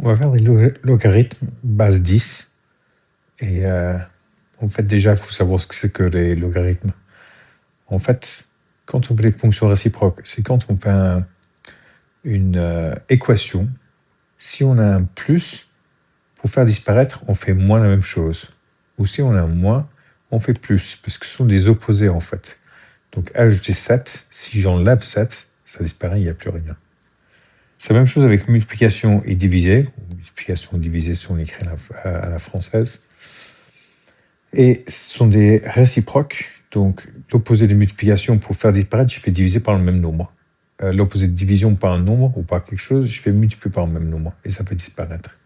On va faire des logarithmes base 10. Et en fait, déjà, il faut savoir ce que c'est que les logarithmes. En fait, quand on fait les fonctions réciproques, c'est quand on fait une équation. Si on a un plus, pour faire disparaître, on fait moins la même chose. Ou si on a un moins, on fait plus, parce que ce sont des opposés en fait. Donc ajouter 7, si j'enlève 7, ça disparaît, il n'y a plus rien. C'est la même chose avec multiplication et diviser. Multiplication et diviser sont écrits à la française. Et ce sont des réciproques. Donc l'opposé de multiplication, pour faire disparaître, je fais diviser par le même nombre. L'opposé de division par un nombre ou par quelque chose, je fais multiplier par le même nombre. Et ça fait disparaître.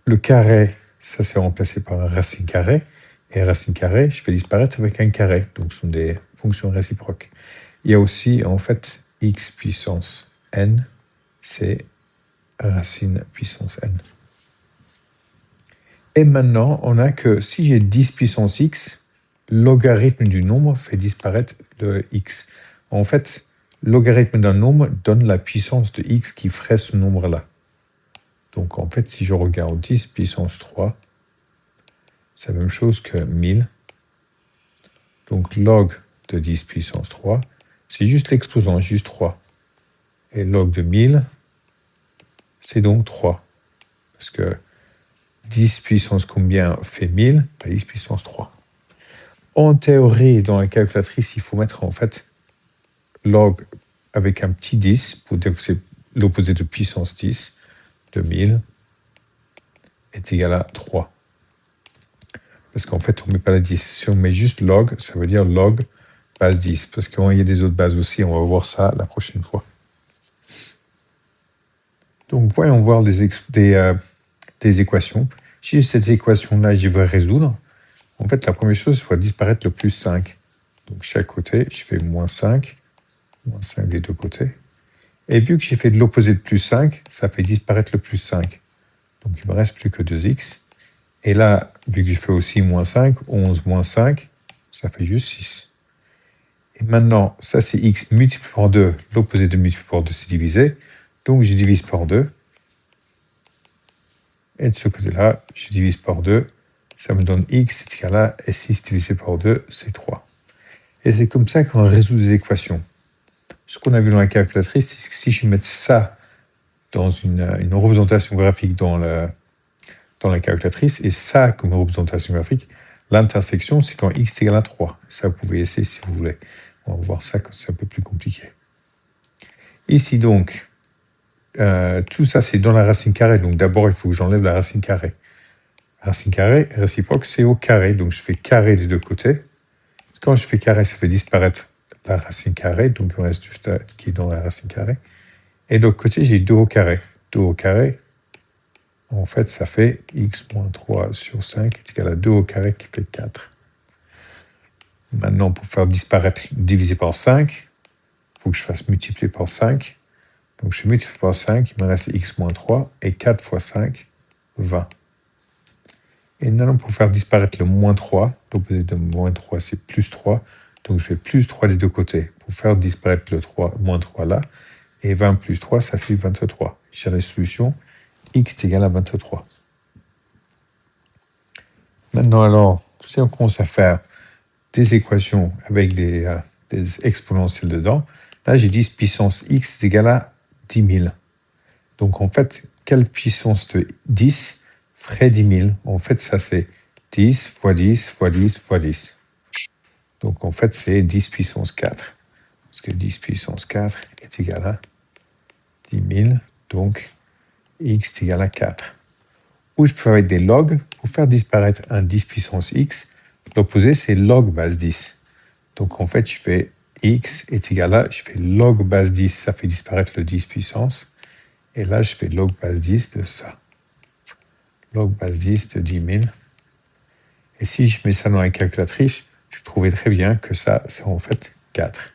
Le carré, ça c'est remplacé par un racine carrée. Et racine carrée, je fais disparaître avec un carré. Donc ce sont des fonctions réciproques. Il y a aussi en fait x puissance n, c'est racine puissance n. Et maintenant, on a que si j'ai 10 puissance x, logarithme du nombre fait disparaître le x. En fait, logarithme d'un nombre donne la puissance de x qui ferait ce nombre-là. Donc en fait, si je regarde 10 puissance 3, c'est la même chose que 1000. Donc log de 10 puissance 3, c'est juste l'exposant, juste 3. Et log de 1000, c'est donc 3. Parce que 10 puissance combien fait 1000 ? 10 puissance 3. En théorie, dans la calculatrice, il faut mettre en fait log avec un petit 10 pour dire que c'est l'opposé de puissance 10 de 1000 est égal à 3. Parce qu'en fait, on ne met pas la 10. Si on met juste log, ça veut dire log base 10. Parce qu'il y a des autres bases aussi, on va voir ça la prochaine fois. Donc, voyons voir des équations. Si cette équation-là, je vais résoudre. En fait, la première chose, il faut disparaître le plus 5. Donc, chaque côté, je fais moins 5 des deux côtés. Et vu que j'ai fait de l'opposé de plus 5, ça fait disparaître le plus 5. Donc, il ne me reste plus que 2x. Et là, vu que je fais aussi moins 5, 11 moins 5, ça fait juste 6. Et maintenant, ça c'est x multiplié par 2. L'opposé de multiplié par 2, c'est divisé. Donc, je divise par 2. Et de ce côté-là, je divise par 2. Ça me donne x est égal à, et 6 divisé par 2, c'est 3. Et c'est comme ça qu'on résout des équations. Ce qu'on a vu dans la calculatrice, c'est que si je mets ça dans une représentation graphique dans la calculatrice, et ça comme représentation graphique, l'intersection, c'est quand x est égal à 3. Ça, vous pouvez essayer si vous voulez. On va voir ça quand c'est un peu plus compliqué. Ici, donc, tout ça, c'est dans la racine carrée. Donc, d'abord, il faut que j'enlève la racine carrée. Racine carrée réciproque, c'est au carré. Donc, je fais carré des deux côtés. Quand je fais carré, ça fait disparaître la racine carrée. Donc, il reste juste qui est dans la racine carrée. Et de l'autre côté, j'ai 2 au carré. 2 au carré, en fait, ça fait x moins 3 sur 5 est égal à 2 au carré qui fait 4. Maintenant, pour faire disparaître divisé par 5, il faut que je fasse multiplier par 5. Donc, je multiplie par 5, il me reste x moins 3, et 4 fois 5, 20. Et maintenant, pour faire disparaître le moins 3, l'opposé de moins 3, c'est plus 3. Donc, je fais plus 3 des deux côtés pour faire disparaître le moins 3 là. Et 20 plus 3, ça fait 23. J'ai la solution, x est égal à 23. Maintenant, alors, si on commence à faire des équations avec des exponentielles dedans, là, j'ai 10 puissance x est égal à 10 000. Donc, en fait, quelle puissance de 10 ferait 10 000 ? En fait, ça, c'est 10 fois 10 fois 10 fois 10. Donc, en fait, c'est 10 puissance 4. Parce que 10 puissance 4 est égal à 10 000. Donc, x est égal à 4. Ou je peux faire avec des logs pour faire disparaître un 10 puissance x. L'opposé, c'est log base 10. Donc, en fait, je fais x est égal à, je fais log base 10, ça fait disparaître le 10 puissance. Et là, je fais log base 10 de ça. Log base 10 de 10 000. Et si je mets ça dans la calculatrice, je trouvais très bien que ça, c'est en fait 4.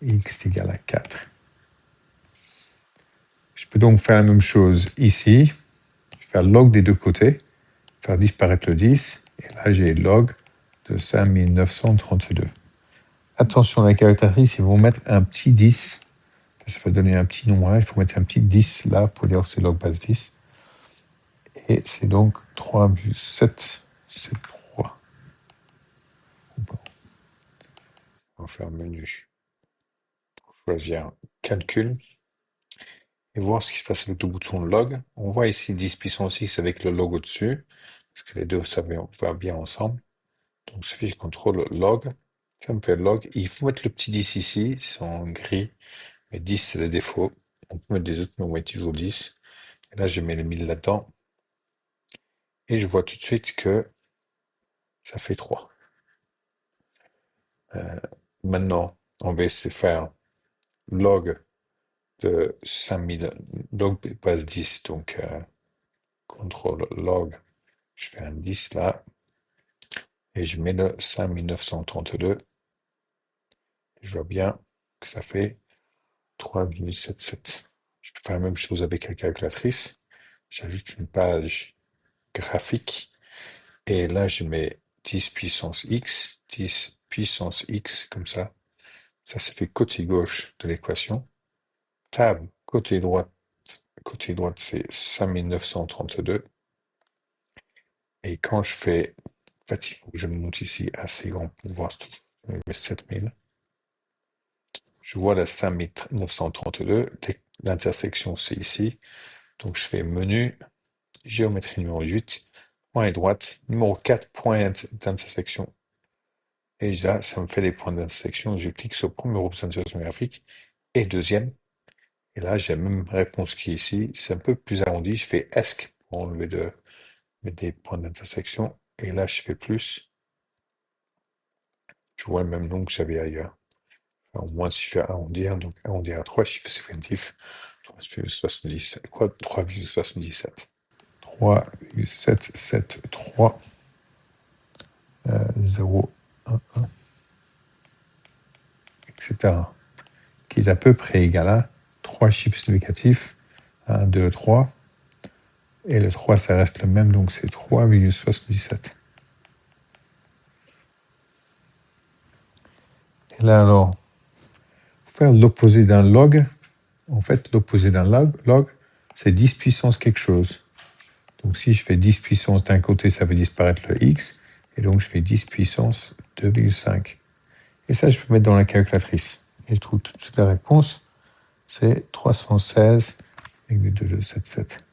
X est égal à 4. Je peux donc faire la même chose ici. Je vais faire log des deux côtés, faire disparaître le 10. Et là, j'ai log de 5932. Attention, la calculatrice, ils vont mettre un petit 10. Ça va donner un petit nombre là. Il faut mettre un petit 10 là pour dire que c'est log base 10. Et c'est donc 3,7, c'est 3. On va faire menu. Choisir calcul. Et voir ce qui se passe avec le bouton log. On voit ici 10 puissance X avec le log au-dessus. Parce que les deux, ça va bien ensemble. Donc, il suffit que je contrôle log. Ça me fait log. Il faut mettre le petit 10 ici. C'est en gris. Mais 10, c'est le défaut. On peut mettre des autres, mais on met toujours 10. Et là, je mets le 1000 là-dedans. Et je vois tout de suite que ça fait 3. Maintenant, on va essayer de faire log de 5000, log base 10. Donc, contrôle log. Je fais un 10 là. Et je mets le 5932. Je vois bien que ça fait 3,77. Je peux faire la même chose avec la calculatrice. J'ajoute une page graphique. Et là, je mets 10 puissance X, 10 puissance X, comme ça. Ça fait côté gauche de l'équation. Table, côté droite, c'est 5932. Et quand je fais, en fait, il faut que je monte ici assez grand pour voir tout. Je mets 7000. Je vois la 5932. L'intersection, c'est ici. Donc, je fais menu, géométrie numéro 8, point et droite, numéro 4, point d'intersection. Et là, ça me fait les points d'intersection. Je clique sur première représentation graphique et deuxième. Et là, j'ai la même réponse qui est ici. C'est un peu plus arrondi. Je fais ESC pour enlever des points d'intersection. Et là, je fais plus. Je vois le même nom que j'avais ailleurs. Enfin, au moins, si je fais arrondir, donc arrondir à 3 chiffres séquentifs, 3,77. Quoi? 3,77. 3,773, 0, 1, 1, etc. Qui est à peu près égal à 3 chiffres significatifs, 1, 2, 3. Et le 3, ça reste le même, donc c'est 3,77. Et là, alors, pour faire l'opposé d'un log, en fait, l'opposé d'un log, c'est 10 puissance quelque chose. Donc si je fais 10 puissance d'un côté, ça va disparaître le x, et donc je fais 10 puissance 2,5. Et ça, je peux mettre dans la calculatrice. Et je trouve tout de suite la réponse, c'est 316,2277.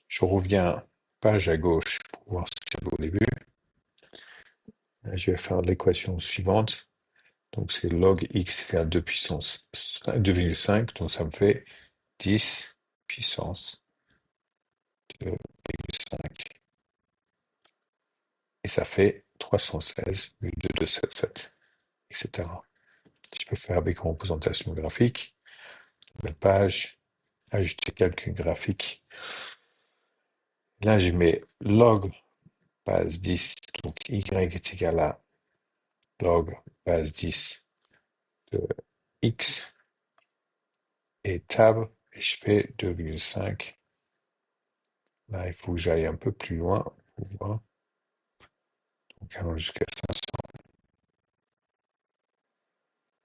Je reviens page à gauche pour voir ce qu'il y avait au début. Là, je vais faire l'équation suivante. Donc c'est log x égale 2 puissance 2,5, donc ça me fait 10 puissance 2,5. Et ça fait 316,2277, etc. Je peux faire avec représentation graphique, nouvelle page, ajouter calcul graphique. Là, je mets log base 10, donc y est égal à log base 10 de x et tab, et je fais 2,5. Là, il faut que j'aille un peu plus loin pour voir. Donc, allons jusqu'à 500.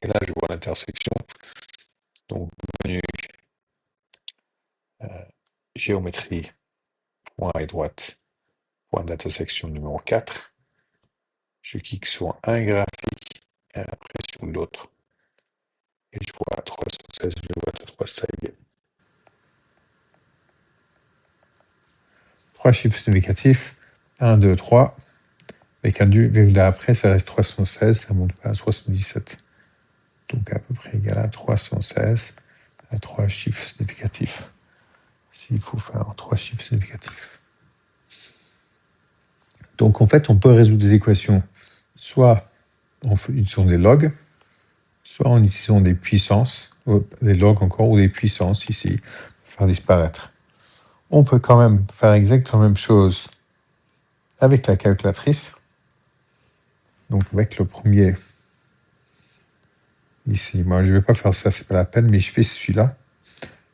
Et là, je vois l'intersection. Donc, menu, géométrie, point et droite, point d'intersection numéro 4. Je clique sur un graphique et après sur l'autre. Et je vois 316, je vois 3, ça y est. 3 chiffres significatifs, 1, 2, 3. Avec un virgule après, ça reste 316, ça ne monte pas à 77. Donc à peu près égal à 316 à 3 chiffres significatifs. S'il faut faire 3 chiffres significatifs. Donc en fait, on peut résoudre des équations soit en utilisant des logs, soit en utilisant des puissances, des logs encore, ou des puissances ici, pour faire disparaître. On peut quand même faire exactement la même chose avec la calculatrice. Donc avec le premier, ici, moi je ne vais pas faire ça, c'est pas la peine, mais je fais celui-là.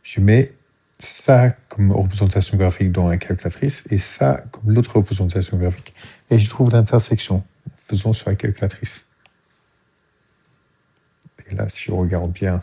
Je mets ça comme représentation graphique dans la calculatrice et ça comme l'autre représentation graphique. Et je trouve l'intersection en faisant sur la calculatrice. Et là, si je regarde bien,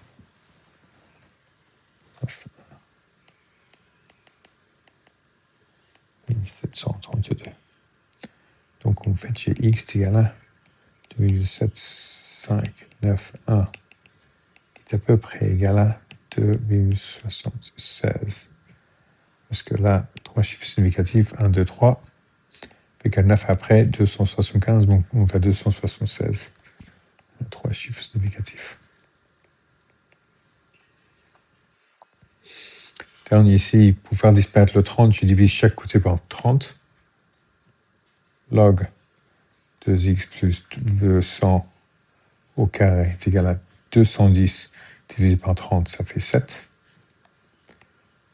1732. Donc en fait, j'ai x est égal à 2,7591 qui est à peu près égal à 2,76. Parce que là, 3 chiffres significatifs, 1, 2, 3. Avec un 9 après, 275, donc on monte à 276. 3 chiffres significatifs. Dernier ici, pour faire disparaître le 30, je divise chaque côté par 30. Log 2x plus 200 au carré est égal à 210 divisé par 30, ça fait 7.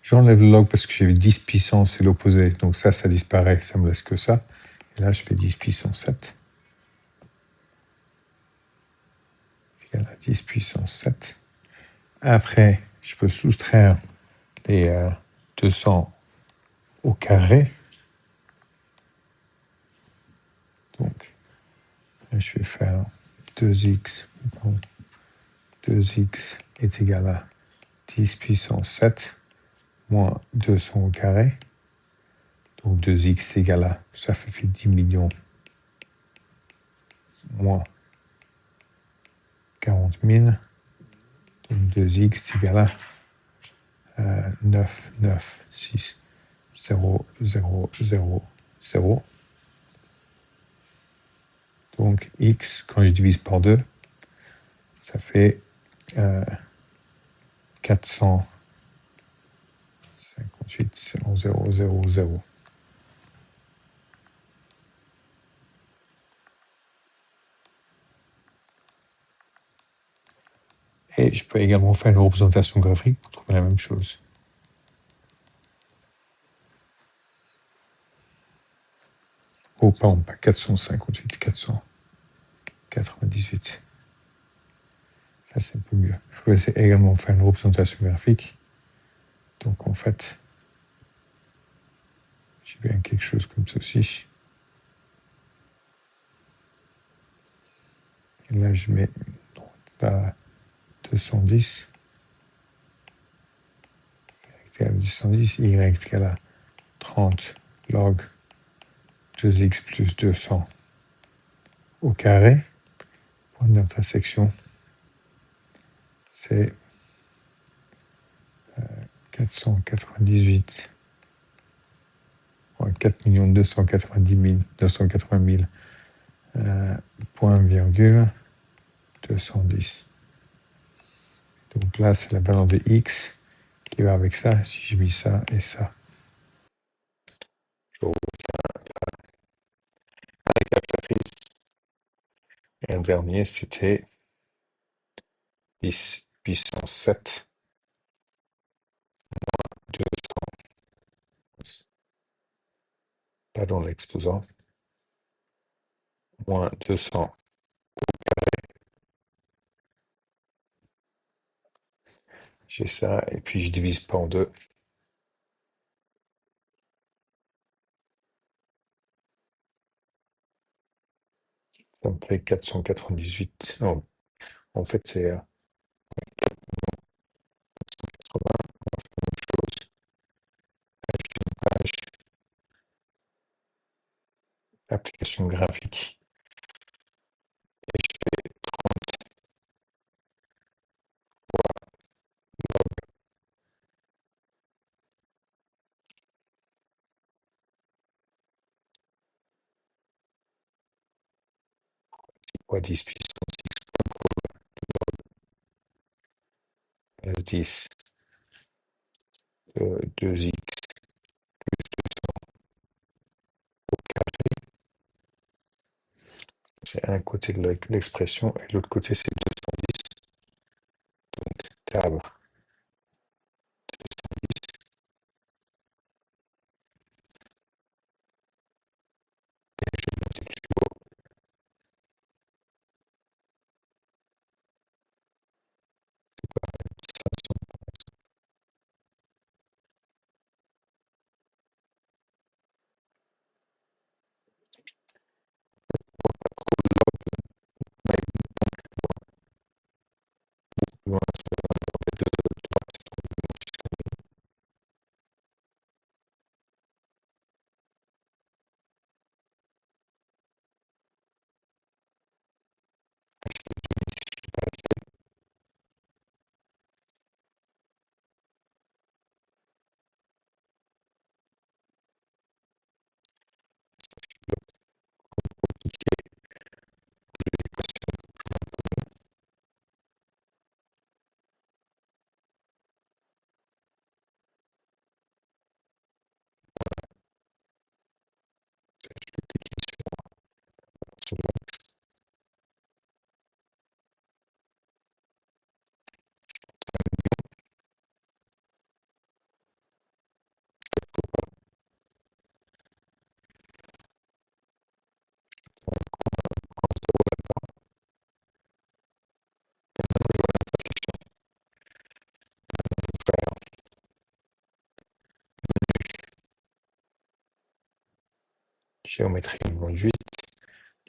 J'enlève le log parce que j'ai 10 puissance, c'est l'opposé. Donc ça disparaît, ça me laisse que ça. Et là, je fais 10 puissance 7. Égal à 10 puissance 7. Après, je peux soustraire les 200 au carré. Donc, je vais faire 2x. 2x est égal à 10 puissance 7 moins 200 au carré. Donc 2x est égal à, ça fait 10 millions moins 40 000. Donc 2x est égal à 9, 9, 6, 0, 0, 0, 0. Donc x, quand je divise par 2, ça fait 458, 0, 0, 0, 0. Et je peux également faire une représentation graphique pour trouver la même chose. Oh, pardon, pas 458, 498. Là, c'est un peu mieux. Je peux également faire une représentation graphique. Donc, en fait, j'ai bien quelque chose comme ceci. Et là, je mets pas 210. Y égale à 210. Y égale à 30 log 2x plus 200 au carré. Point d'intersection, c'est 498. 4 290 280 000 point virgule 210. Donc là, c'est la valeur de x qui va avec ça, si j'ai mis ça et ça. Je reviens à la calculatrice. Et un dernier, c'était 10 puissance 7 200. Pas dans l'exposant. Moins 200. J'ai ça, et puis je divise pas en deux. Ça me fait 498. Non, en fait, c'est 80. Même chose. Ajouter une page. Application graphique. Et je fais 30 fois 10 puissance x plus 10 2x plus 200 au carré. C'est un côté de l'expression et l'autre côté c'est 210. Donc tab 210 et je multiplie au loin, c'est géométrie moins 8,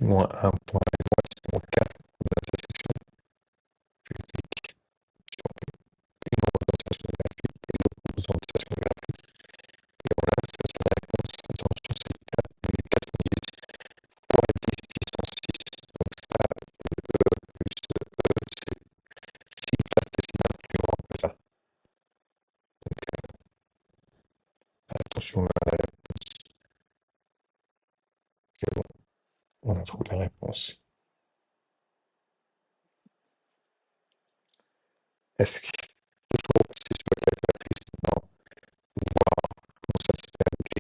moins 1 point moins 4 de la section, je clique sur une représentation graphique et l'autre représentation graphique. Et voilà, ça c'est la réponse. Attention, c'est 4,90 fois 10 puissance 6. Donc ça, le E plus le E, c'est 6 places décimales plus grand que ça. Donc attention à la réponse. C'est bon, on a trouvé la réponse. Est-ce qu'il faut passer sur la calculatrice maintenant pour voir comment ça se fait avec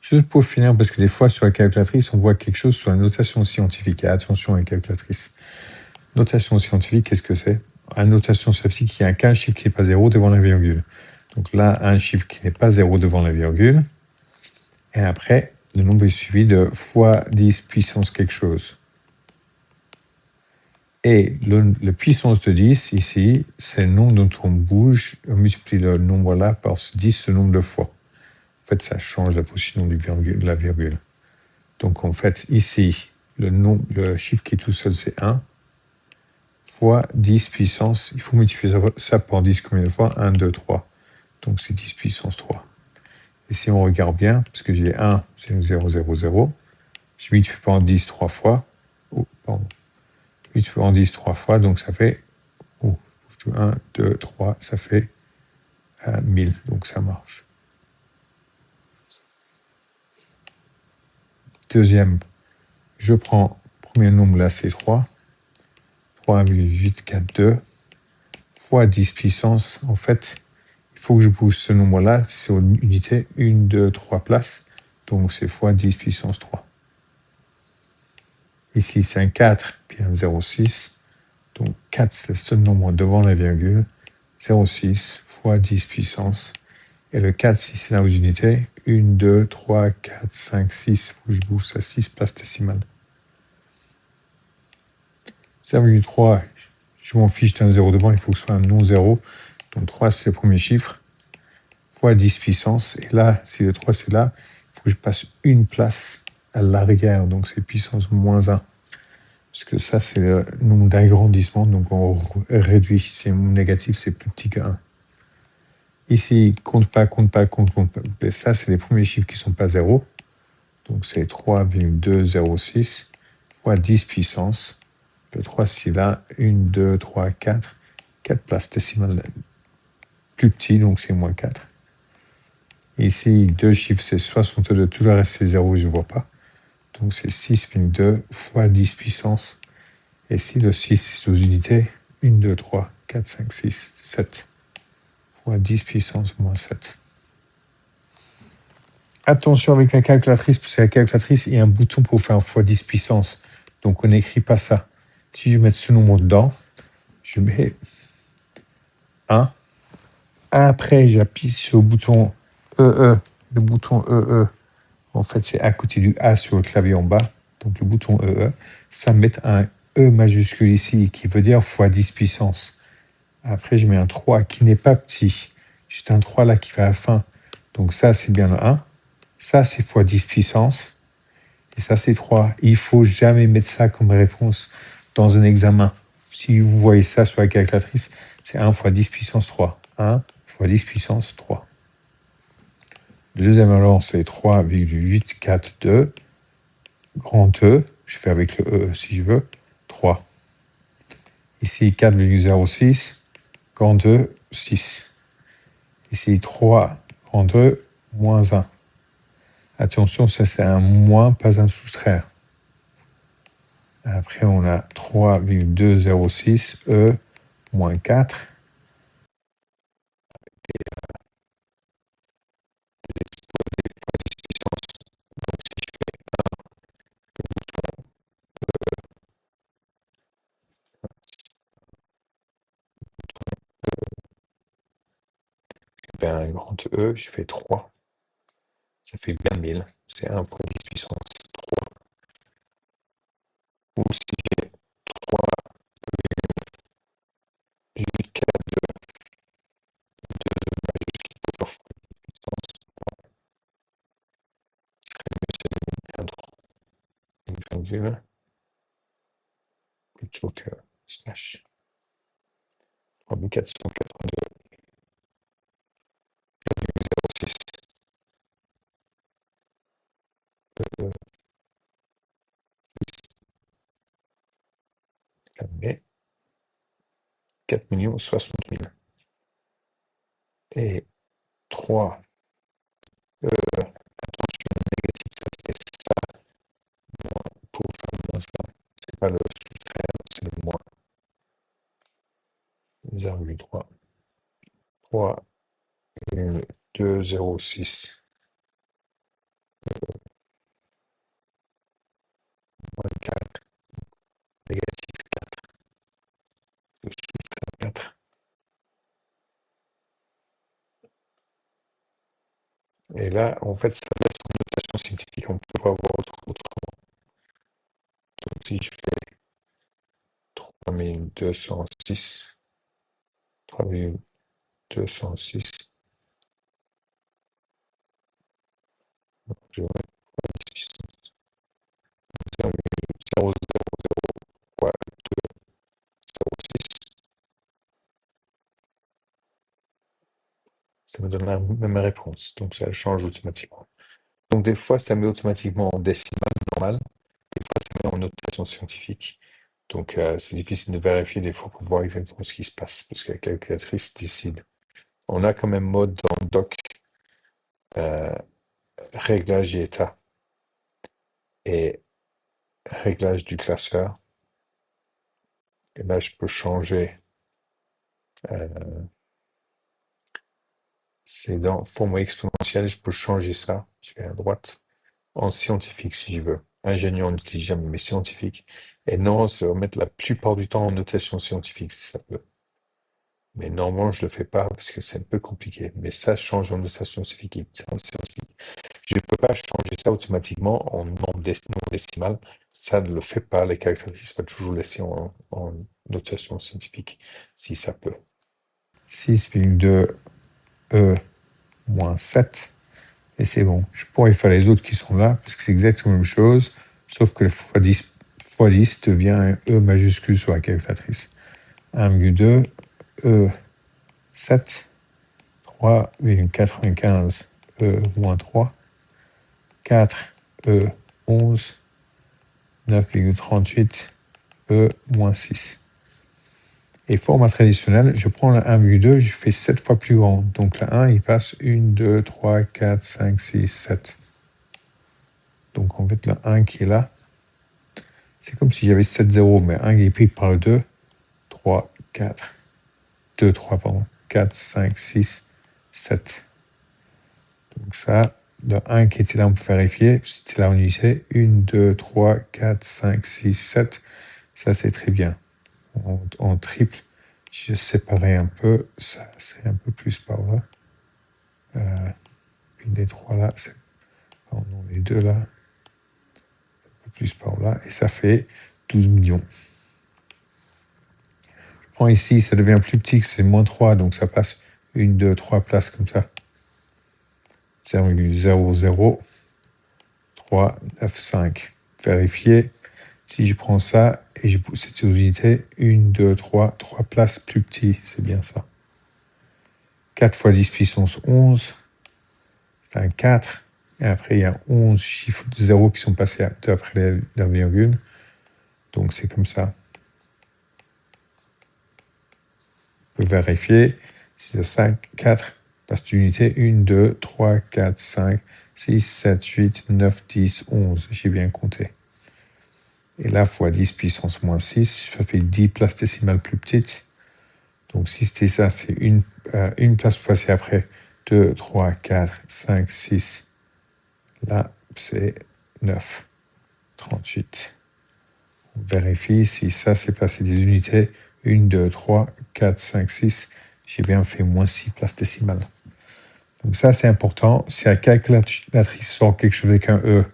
Juste pour finir, parce que des fois sur la calculatrice, on voit quelque chose sur la notation scientifique. Et attention à la calculatrice. Notation scientifique, qu'est-ce que c'est? La notation scientifique, il n'y a qu'un chiffre qui n'est pas 0 devant la virgule. Donc là, un chiffre qui n'est pas 0 devant la virgule. Et après, le nombre est suivi de fois 10 puissance quelque chose. Et le puissance de 10, ici, c'est le nombre dont on bouge, on multiplie le nombre là par 10 le nombre de fois. En fait, ça change la position de la virgule. Donc, en fait, ici, le chiffre qui est tout seul, c'est 1, fois 10 puissance, il faut multiplier ça par 10 combien de fois? 1, 2, 3. Donc, c'est 10 puissance 3. Et si on regarde bien, parce que j'ai 1, c'est 0, 0, 0, je multiplie par 10 3 fois. Oh, pardon. Je multiplie par 10 3 fois, donc ça fait 1, 2, 3, ça fait 1000. Donc, ça marche. Deuxième, je prends le premier nombre là, c'est 3. 3,842 fois 10 puissance. En fait, il faut que je bouge ce nombre-là. C'est une unité 1, 2, 3 places. Donc, c'est fois 10 puissance 3. Ici, c'est un 4, puis un 0,6. Donc, 4, c'est le seul nombre devant la virgule. 0,6 fois 10 puissance. Et le 4, si c'est là aux unités, 1, 2, 3, 4, 5, 6. Il faut que je bouge ça 6 places décimales. 0,3, je m'en fiche d'un 0 devant, il faut que ce soit un non-zéro. Donc 3, c'est le premier chiffre, fois 10 puissance. Et là, si le 3, c'est là, il faut que je passe une place à l'arrière. Donc c'est puissance moins 1. Parce que ça, c'est le nombre d'agrandissement. Donc on réduit. Si un nombre négatif, c'est plus petit que 1. Ici, compte pas. Et ça, c'est les premiers chiffres qui ne sont pas 0. Donc c'est 3,206 fois 10 puissance. Le 3, c'est là. 1, 2, 3, 4. 4 places décimales plus petit, donc c'est moins 4. Ici, deux chiffres, c'est 62. Tout le reste, c'est 0, je ne vois pas. Donc c'est 6,2 fois 10 puissance. Et si le 6, c'est aux unités, 1, 2, 3, 4, 5, 6, 7 fois 10 puissance moins 7. Attention avec la calculatrice, parce que la calculatrice, il y a un bouton pour faire fois 10 puissance. Donc on n'écrit pas ça. Si je mets ce nombre dedans, je mets 1. Après, j'appuie sur le bouton EE. Le bouton EE, en fait, c'est à côté du A sur le clavier en bas. Donc le bouton EE, ça met un E majuscule ici, qui veut dire fois 10 puissance. Après, je mets un 3 qui n'est pas petit. Juste un 3 là qui va à la fin. Donc ça, c'est bien le 1. Ça, c'est fois 10 puissance. Et ça, c'est 3. Il ne faut jamais mettre ça comme réponse dans un examen. Si vous voyez ça sur la calculatrice, c'est 1 fois 10 puissance 3. 1 fois 10 puissance 3. Le deuxième alors, c'est 3,842. Grand E, je fais avec le E si je veux, 3. Ici, 4,06. Grand E, 6. Ici, 3, grand E, moins 1. Attention, ça c'est un moins, pas un soustraire. Après, on a 3,206, E, moins 4. Ben, un grand E, je fais 3. Ça fait bien 1000. C'est 1 fois 10 puissance 3. Ou si j'ai 3,842 de majuscule 2 fois 10 puissance 3. virgule plutôt que slash 3482,06 fermé 4 060 000 et 3 attention négatif, ça c'est ça pour faire moins ça, c'est pas le soustraire, c'est le moins 0,3 3 2,06 moins 4 négatif 4 le soustraire 4 et là en fait ça laisse une notation scientifique, on peut pas avoir autrement. Donc si je fais 3206 3206 je vais mettre 0,000,206 ça me donne la même réponse, donc ça change automatiquement. Donc des fois ça met automatiquement en décimal normal, des fois ça met en notation scientifique. Donc c'est difficile de vérifier des fois pour voir exactement ce qui se passe, parce que la calculatrice décide. On a quand même mode dans doc, réglage et état, et réglage du classeur. Et là je peux changer, c'est dans format exponentielle, je peux changer ça, je vais à droite, en scientifique si je veux. Ingénieur, on n'utilise jamais, mais scientifique. Et non, se remettre la plupart du temps en notation scientifique, si ça peut. Mais normalement, je le fais pas parce que c'est un peu compliqué. Mais ça change en notation scientifique. Je ne peux pas changer ça automatiquement en nombre décimal. Ça ne le fait pas. Les caractéristiques va toujours laisser en notation scientifique, si ça peut. 6,2 E moins 7. Et c'est bon. Je pourrais faire les autres qui sont là, parce que c'est exactement la même chose, sauf que le x10 devient un E majuscule sur la calculatrice. 1,2 E 7, 3,95 E moins 3, 4 E 11, 9,38 E moins 6. Et format traditionnel, je prends la 1,2, je fais 7 fois plus grand. Donc la 1, il passe 1, 2, 3, 4, 5, 6, 7. Donc en fait, le 1 qui est là, c'est comme si j'avais 7 zéros, mais 1 qui est pris par le 2, 3, 4, 2, 3, pardon, 4, 5, 6, 7. Donc ça, le 1 qui était là, on peut vérifier, c'était la unité, 1, 2, 3, 4, 5, 6, 7. Ça, c'est très bien. En triple, je séparais un peu, ça serait un peu plus par là. Une des trois là, pardon, les deux là, un peu plus par là, et ça fait 12 millions. Je prends ici, ça devient plus petit, c'est moins 3, donc ça passe 1, 2, 3 places comme ça. 0,00395. Vérifier. Si je prends ça et je pousse cette unité, 1, 2, 3 places plus petit, c'est bien ça. 4 fois 10 puissance 11, c'est un 4. Et après, il y a 11 chiffres de 0 qui sont passés après la virgule. Donc, c'est comme ça. On peut vérifier. Si c'est 5, 4, place d'unité, 1, 2, 3, 4, 5, 6, 7, 8, 9, 10, 11. J'ai bien compté. Et là, fois 10 puissance moins 6, ça fait 10 places décimales plus petites. Donc, si c'était ça, c'est une place passée après. 2, 3, 4, 5, 6. Là, c'est 9, 38. On vérifie si ça, c'est placé des unités. 1, 2, 3, 4, 5, 6. J'ai bien fait moins 6 places décimales. Donc ça, c'est important. Si la calculatrice sort quelque chose avec un E,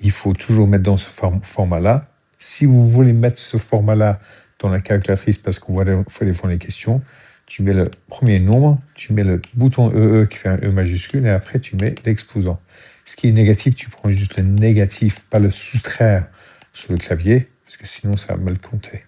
il faut toujours mettre dans ce format-là. Si vous voulez mettre ce format-là dans la calculatrice parce qu'on va défendre les questions, tu mets le premier nombre, tu mets le bouton EE qui fait un E majuscule et après tu mets l'exposant. Ce qui est négatif, tu prends juste le négatif, pas le soustraire. sur le clavier, parce que sinon ça va mal compter.